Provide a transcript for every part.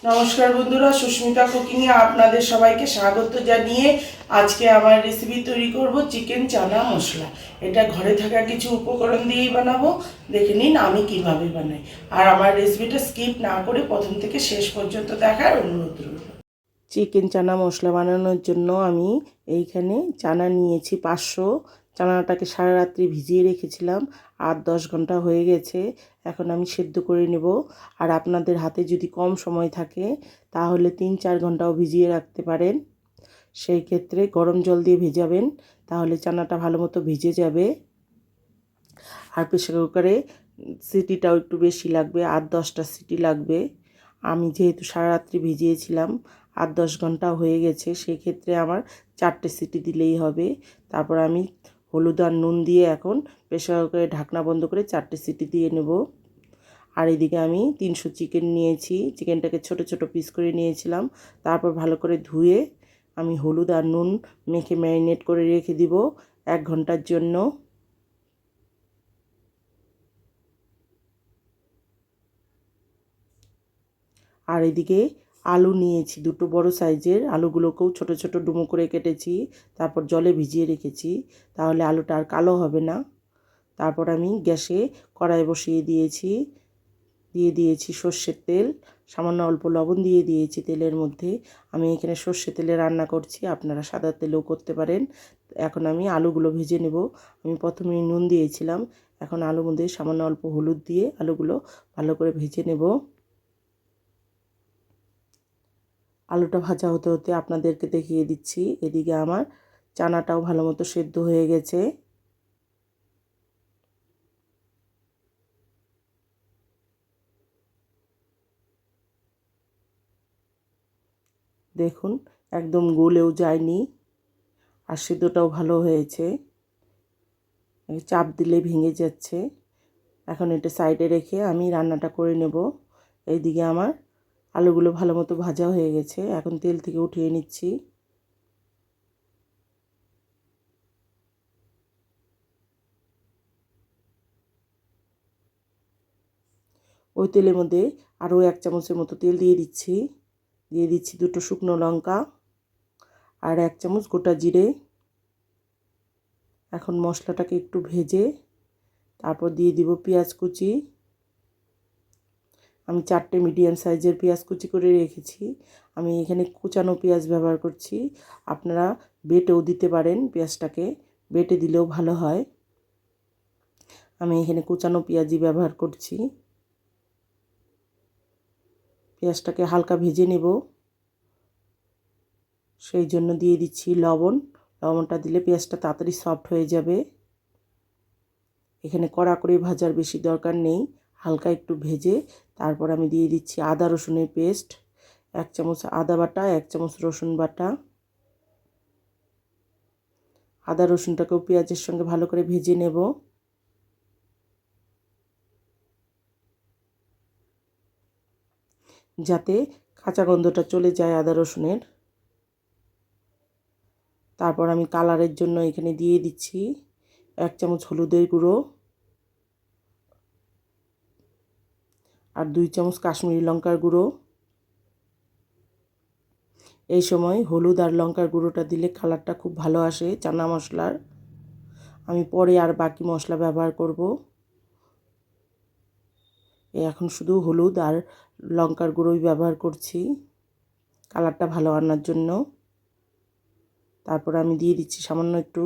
নমস্কার বন্ধুরা, সুস্মিতা কুকিংয়ে আপনাদের সবাইকে স্বাগত জানিয়ে আজকে আমার রেসিপি তৈরি করব চিকেন চানা মশলা। এটা ঘরে থাকা কিছু উপকরণ দিয়েই বানাবো। দেখে নিন আমি কিভাবে বানাই, আর আমার রেসিপিটা স্কিপ না করে প্রথম থেকে শেষ পর্যন্ত দেখার অনুরোধ রইল। চিকেন চানা মশলা বানানোর জন্য আমি এইখানে চানা নিয়েছি 500। চানাটাকে সারা রাত্রি ভিজিয়ে রেখেছিলাম, 8-10 ঘন্টা হয়ে গেছে। এখন আমি সেদ্ধ করে নেব। আর আপনাদের হাতে যদি কম সময় থাকে তাহলে 3-4 ঘন্টাও ভিজিয়ে রাখতে পারেন। সেই ক্ষেত্রে গরম জল দিয়ে ভেজাবেন, তাহলে চানাটা ভালো মতো ভিজে যাবে। আর প্রেসার কুকারে সিটিটাও একটু বেশি লাগবে, 8-10টা সিটি লাগবে। আমি যেহেতু সারা রাত্রি ভিজিয়েছিলাম, 8-10 ঘন্টা হয়ে গেছে, সেই ক্ষেত্রে আমার 4টে সিটি দিলেই হবে। তারপর আমি হলুদ আর নুন দিয়ে এখন প্রেসার কুকারে ঢাকনা বন্ধ করে 4টে সিটি দিয়ে নেব। আর এদিকে আমি 300 চিকেন নিয়েছি, চিকেনটাকে ছোট ছোট পিস করে নিয়েছিলাম। তারপর ভালো করে ধুয়ে আমি হলুদ আর নুন মেখে ম্যারিনেট করে রেখে দিব 1 ঘন্টার জন্য। আর এদিকে আলু নিয়েছি, দুটো বড় সাইজের আলুগুলোকেও ছোট ছোট ডুমো করে কেটেছি, তারপর জলে ভিজিয়ে রেখেছি, তাহলে আলুটা আর কালো হবে না। তারপর আমি গ্যাসে কড়াই বসিয়ে দিয়েছি সর্ষের তেল, সামান্য অল্প লবণ দিয়ে দিয়েছি তেলের মধ্যে। আমি এখানে সর্ষে তেলে রান্না করছি, আপনারা সাদা তেলেও করতে পারেন। এখন আমি আলুগুলো ভেজে নেব। আমি প্রথমে নুন দিয়েছিলাম, এখন আলুর মধ্যে সামান্য অল্প হলুদ দিয়ে আলুগুলো ভালো করে ভেজে নেব। আলুটা ভাজা হতে হতে আপনাদেরকে দেখিয়ে দিচ্ছি, এদিকে আমার চানাটাও ভালো মতো সেদ্ধ হয়ে গেছে। দেখুন, একদম গলেও যায়নি, আর সেদ্ধটাও ভালো হয়েছে, চাপ দিলে ভেঙে যাচ্ছে। এখন এটা সাইডে রেখে আমি রান্নাটা করে নেব। এইদিকে আমার আলুগুলো ভালো মতো ভাজা হয়ে গেছে, এখন তেল থেকে উঠিয়ে নিচ্ছি। ওই তেলের মধ্যে আরও 1 চামচের মতো তেল দিয়ে দিচ্ছি 2টো শুকনো লঙ্কা আর 1 চামচ গোটা জিরে। এখন মশলাটাকে একটু ভেজে তারপর দিয়ে দিব পেঁয়াজ কুচি। আমি 4টে মিডিয়াম সাইজের পেঁয়াজ কুচি করে রেখেছি। আমি এখানে কুচানো পেঁয়াজ ব্যবহার করছি, আপনারা বেটেও দিতে পারেন, পেঁয়াজটাকে বেটে দিলেও ভালো হয়। আমি এখানে কুচানো পেঁয়াজই ব্যবহার করছি। পেঁয়াজটাকে হালকা ভেজে নেব, সেই জন্য দিয়ে দিচ্ছি লবণ। লবণটা দিলে পেঁয়াজটা তাড়াতাড়ি সফট হয়ে যাবে। এখানে কড়া করে ভাজার বেশি দরকার নেই, হালকা একটু ভেজে তারপর আমি দিয়ে দিচ্ছি আদা রসুনের পেস্ট, 1 চামচ আদা বাটা, 1 চামচ রসুন বাটা। আদা রসুনটাকেও পেঁয়াজের সঙ্গে ভালো করে ভেজে নেব। যাতে কাঁচা গন্ধটা চলে যায় আদা রসুনের। তারপর আমি কালারের জন্য এখানে দিয়ে দিচ্ছি 1 চামচ হলুদের গুঁড়ো আর 2 চামচ কাশ্মীরি লঙ্কার গুঁড়ো। এই সময় হলুদ আর লঙ্কার গুঁড়োটা দিলে কালারটা খুব ভালো আসে চানা মশলার। আমি পরে আর বাকি মশলা ব্যবহার করব। এখন শুধু হলুদ আর লঙ্কার গুঁড়োই ব্যবহার করছি কালারটা ভালো আনার জন্য। তারপর আমি দিয়ে দিচ্ছি সামান্য একটু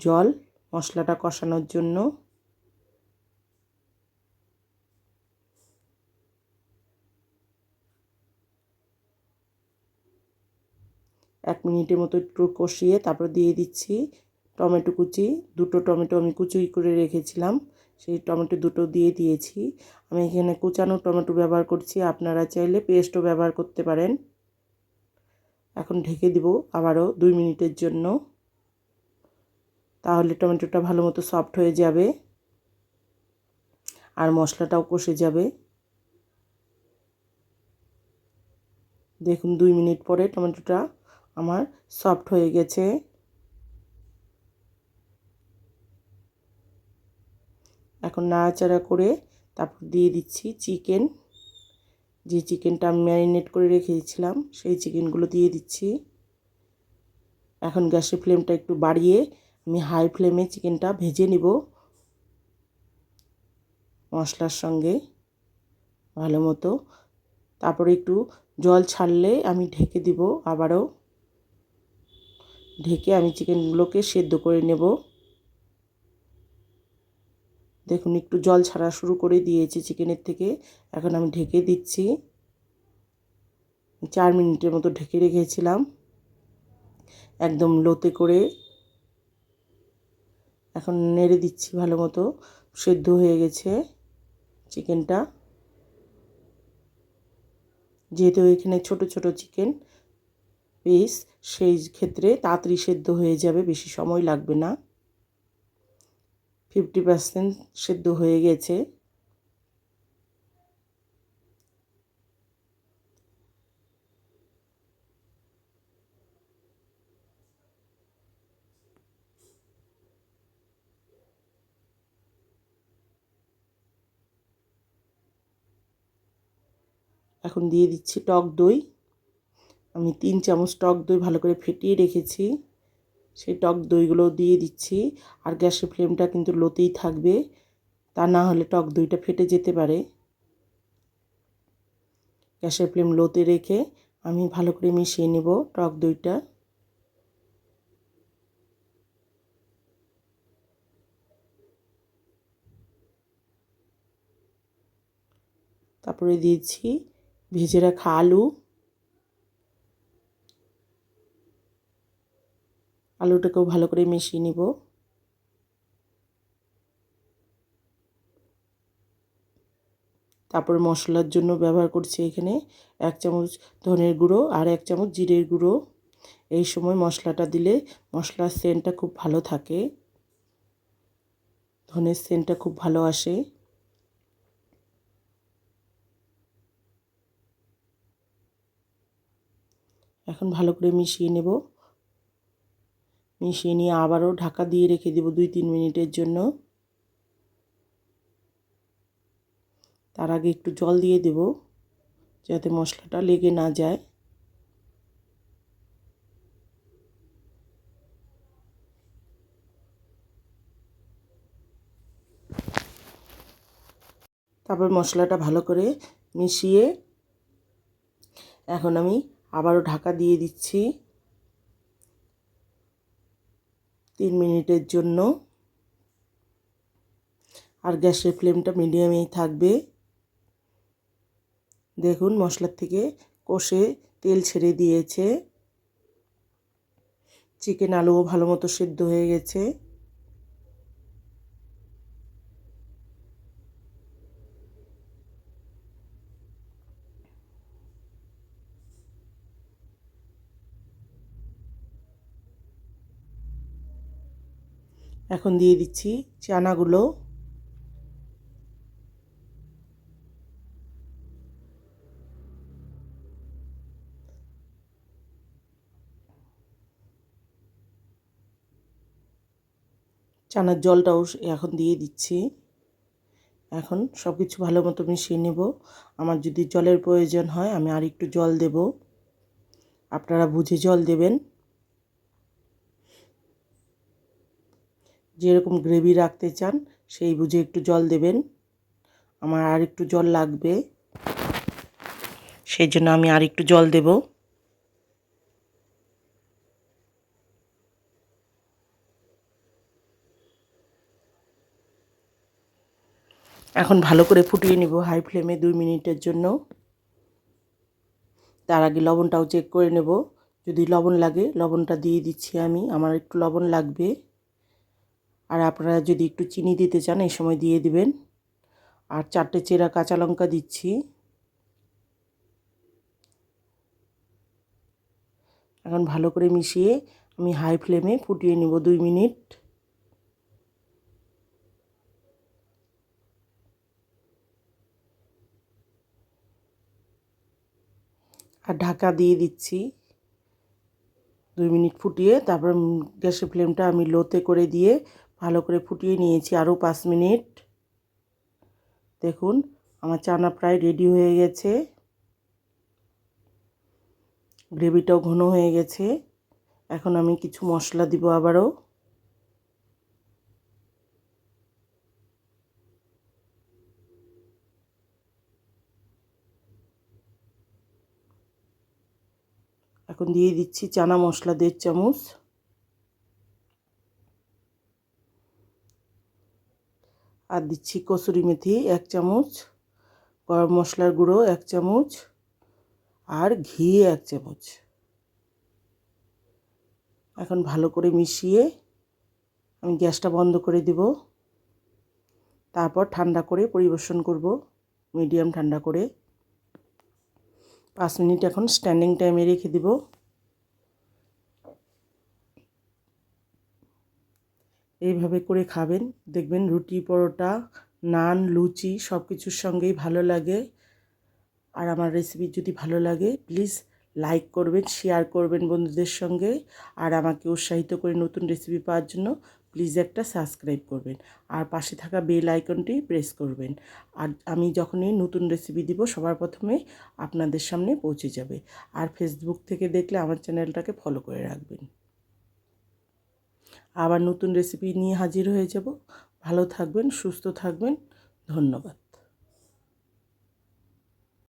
জল মশলাটা কষানোর জন্য। 1 মিনিটের মতো একটু কষিয়ে তারপর দিয়ে দিচ্ছি টমেটো কুচি। 2টো টমেটো আমি কুচি করে রেখেছিলাম, সেই টমেটো 2টো দিয়ে দিয়েছি। আমি এখানে কুচানো টমেটো ব্যবহার করছি, আপনারা চাইলে পেস্টও ব্যবহার করতে পারেন। এখন ঢেকে দিব আবারও 2 মিনিটের জন্য, তাহলে টমেটোটা ভালো মতো সফট হয়ে যাবে আর মশলাটাও কষে যাবে। দেখুন 2 মিনিট পরে টমেটোটা আমার সফট হয়ে গেছে। এখন নাড়াচাড়া করে তারপর দিয়ে দিচ্ছি চিকেন। যে চিকেনটা আমি ম্যারিনেট করে রেখেছিলাম সেই চিকেনগুলো দিয়ে দিচ্ছি। এখন গ্যাসের ফ্লেমটা একটু বাড়িয়ে আমি হাই ফ্লেমে চিকেনটা ভেজে নিব মশলার সঙ্গে ভালো মতো। তারপরে একটু জল ছাড়লে আমি ঢেকে দিব, আবারও ঢেকে আমি চিকেনগুলোকে সেদ্ধ করে নেব। দেখুন একটু জল ছাড়া শুরু করে দিয়েছি চিকেনের থেকে। এখন আমি ঢেকে দিচ্ছি। 4 মিনিটের মতো ঢেকে রেখেছিলাম একদম লোতে করে। এখন নেড়ে দিচ্ছি ভালো মতো। সেদ্ধ হয়ে গেছে চিকেনটা। যেহেতু এখানে ছোট ছোট চিকেন পিস, সেই ক্ষেত্রে তাড়াতাড়ি সেদ্ধ হয়ে যাবে, বেশি সময় লাগবে না। 50% সেদ্ধ হয়ে গেছে। এখন দিয়ে দিচ্ছি টক দই। আমি 3 চামচ টক দই ভালো করে ফেটিয়ে রেখেছি, সেই টক দইগুলো দিয়ে দিচ্ছি। আর গ্যাসের ফ্লেমটা কিন্তু লোতেই থাকবে, তা না হলে টক দইটা ফেটে যেতে পারে। গ্যাসের ফ্লেম লোতে রেখে আমি ভালো করে মিশিয়ে নেব টক দইটা। তারপরে দিয়েছি ভেজে রাখা আলু। আলুটাকেও ভালো করে মিশিয়ে নিব। তারপরে মশলার জন্য ব্যবহার করছি এখানে 1 চামচ ধনের গুঁড়ো আর 1 চামচ জিরের গুঁড়ো। এই সময় মশলাটা দিলে মশলার সেন্টটা খুব ভালো থাকে, ধনের সেন্টটা খুব ভালো আসে। এখন ভালো করে মিশিয়ে নেব। মিশিয়ে নিয়ে আবারও ঢাকা দিয়ে রেখে দেব 2-3 মিনিটের জন্য। তার আগে একটু জল দিয়ে দেব যাতে মশলাটা লেগে না যায়। তারপর মশলাটা ভালো করে মিশিয়ে এখন আমি আবারও ঢাকা দিয়ে দিচ্ছি 3 মিনিটের জন্য। আর গ্যাসের ফ্লেমটা মিডিয়ামেই থাকবে। দেখুন মশলার থেকে কষে তেল ছেড়ে দিয়েছে, চিকেন আলুও ভালো মতো সেদ্ধ হয়ে গেছে। এখন দিয়ে দিচ্ছি চানাগুলো। চানার জলটাও এখন দিয়ে দিচ্ছি। এখন সব কিছু ভালো মতো মিশিয়ে নেব। আমার যদি জলের প্রয়োজন হয় আমি আর একটু জল দেব, আপনারা বুঝে জল দেবেন। যেরকম গ্রেভি রাখতে চান সেই বুঝে একটু জল দেবেন। আমার আর একটু জল লাগবে, সেই জন্য আমি আর একটু জল দেব। এখন ভালো করে ফুটিয়ে নিব হাই ফ্লেমে 2 মিনিটের জন্য। তার আগে লবণটাও চেক করে নেব, যদি লবণ লাগে লবণটা দিয়ে দিচ্ছি আমি, আমার একটু লবণ লাগবে। আর আপনারা যদি একটু চিনি দিতে চান এই সময় দিয়ে দিবেন। আর 4টে চেরা কাঁচা লঙ্কা দিচ্ছি। এখন ভালো করে মিশিয়ে আমি হাই ফ্লেমে ফুটিয়ে নিব 2 মিনিট। আর ঢাকা দিয়ে দিচ্ছি 2 মিনিট ফুটিয়ে। তারপর গ্যাসের ফ্লেমটা আমি লোতে করে দিয়ে ভালো করে ফুটিয়ে নিয়েছি আরও 5 মিনিট। দেখুন আমার চানা প্রায় রেডি হয়ে গেছে। গ্রেভিটাও ঘন হয়ে গেছে। এখন আমি কিছু মশলা দিব আবারও। এখন দিয়ে দিচ্ছি চানা মশলা 1.5 চামচ, আর দিচ্ছি কসুরি মেথি 1 চামচ, গরম মশলার গুঁড়ো 1 চামচ, আর ঘি 1 চামচ। এখন ভালো করে মিশিয়ে আমি গ্যাসটা বন্ধ করে দেব। তারপর ঠান্ডা করে পরিবেশন করব, মিডিয়াম ঠান্ডা করে। 5 মিনিট এখন স্ট্যান্ডিং টাইমে রেখে দেব। এইভাবে করে খাবেন, দেখবেন রুটি, পরোটা, নান, লুচি সব কিছুর সঙ্গেই ভালো লাগে। আর আমার রেসিপি যদি ভালো লাগে প্লিজ লাইক করবেন, শেয়ার করবেন বন্ধুদের সঙ্গে। আর আমাকে উৎসাহিত করে নতুন রেসিপি পাওয়ার জন্য প্লিজ একটা সাবস্ক্রাইব করবেন, আর পাশে থাকা বেল আইকনটি প্রেস করবেন। আর আমি যখনই নতুন রেসিপি দিব সবার প্রথমে আপনাদের সামনে পৌঁছে যাবে। আর ফেসবুক থেকে দেখলে আমার চ্যানেলটাকে ফলো করে রাখবেন। আবার নতুন রেসিপি নিয়ে হাজির হয়ে যাব। ভালো থাকবেন, সুস্থ থাকবেন। ধন্যবাদ।